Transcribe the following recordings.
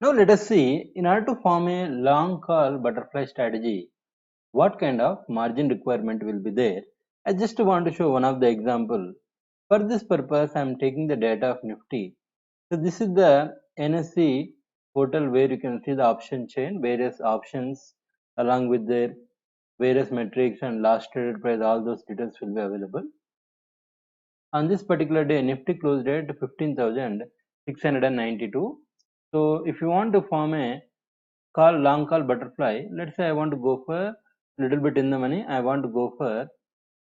Now let us see, in order to form a long call butterfly strategy, what kind of margin requirement will be there. I just want to show one of the example. For this purpose, I am taking the data of Nifty. So this is the NSE portal where you can see the option chain, various options along with their various metrics and last traded price, all those details will be available. On this particular day, Nifty closed at 15,692. So if you want to form a long call butterfly, let's say I want to go for a little bit in the money, I want to go for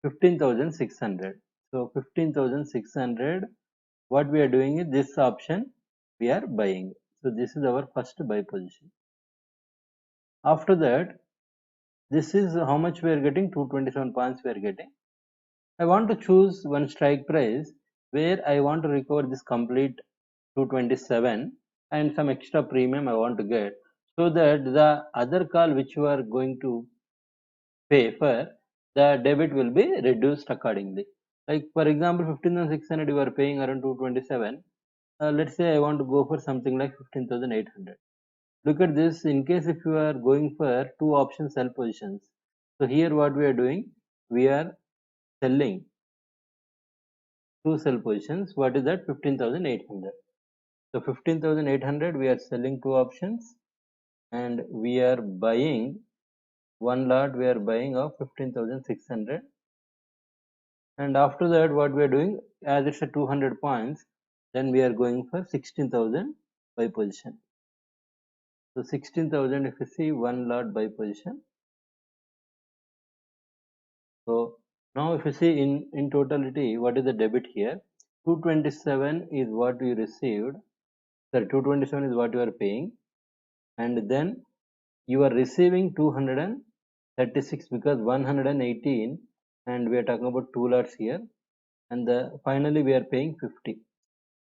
15,600. So 15,600, what we are doing is this option we are buying. So this is our first buy position. After that, this is how much we are getting, 227 points we are getting. I want to choose one strike price where I want to recover this complete 227 and some extra premium I want to get, so that the other call which you are going to pay for, the debit will be reduced accordingly. Like for example, 15,600 you are paying around 227. Let's say I want to go for something like 15,800. Look at this, in case if you are going for two option sell positions. So here what we are doing, we are selling two sell positions. What is that? 15,800. So 15,800 we are selling two options, and we are buying one lot, we are buying of 15,600. And after that what we are doing, as it's a 200 points, then we are going for 16,000 buy position. So 16,000, if you see one lot buy position. So now if you see in totality, what is the debit here? 227 is what you received. Sorry, 227 is what you are paying, and then you are receiving 236 because 118, and we are talking about two lots here, and finally we are paying 50.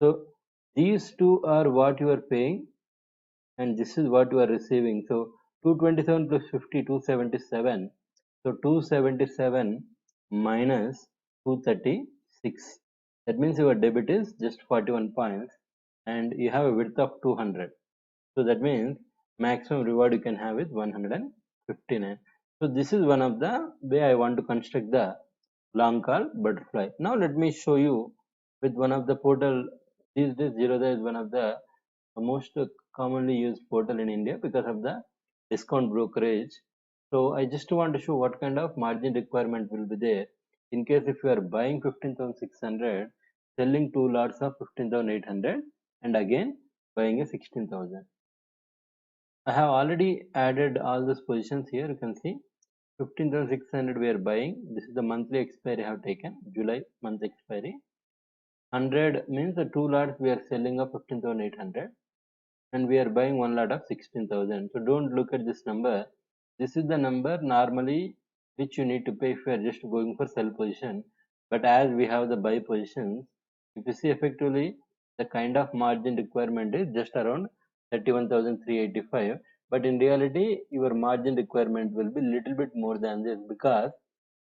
So these two are what you are paying, and this is what you are receiving. So 227 plus 50, 277. So 277 minus 236. That means your debit is just 41 points, and you have a width of 200. So that means maximum reward you can have is 159. So this is one of the way I want to construct the long call butterfly. Now let me show you with one of the portal. These days Zerodha is one of the most commonly used portal in India because of the discount brokerage. So I just want to show what kind of margin requirement will be there in case if you are buying 15,600, selling two lots of 15,800, and again buying a 16,000. I have already added all those positions here. You can see 15,600 we are buying. This is the monthly expiry I have taken, July month expiry. 100 means the two lots we are selling of 15,800, and we are buying one lot of 16,000. So don't look at this number. This is the number normally which you need to pay if you are just going for sell position. But as we have the buy positions, if you see effectively, the kind of margin requirement is just around 31,385. But in reality, your margin requirement will be little bit more than this, because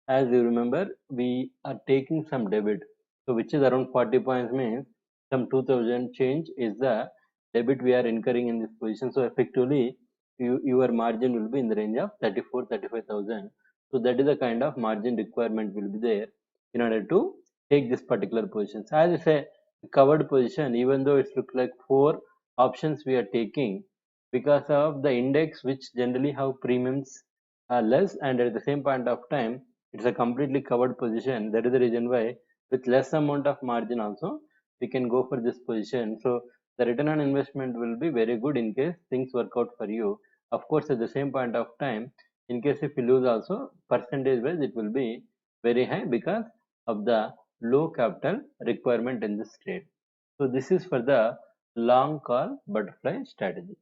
as you remember, we are taking some debit. So which is around 40 points, means some 2000 change is the debit we are incurring in this position. So effectively, your margin will be in the range of 35,000. So that is the kind of margin requirement will be there in order to take this particular position. So as I say, covered position, even though it looks like four options we are taking, because of the index which generally have premiums less, and at the same point of time it's a completely covered position. That is the reason why with less amount of margin also we can go for this position. So the return on investment will be very good in case things work out for you. Of course, at the same point of time, in case if you lose also, percentage wise it will be very high because of the low capital requirement in this trade. So this is for the long call butterfly strategy.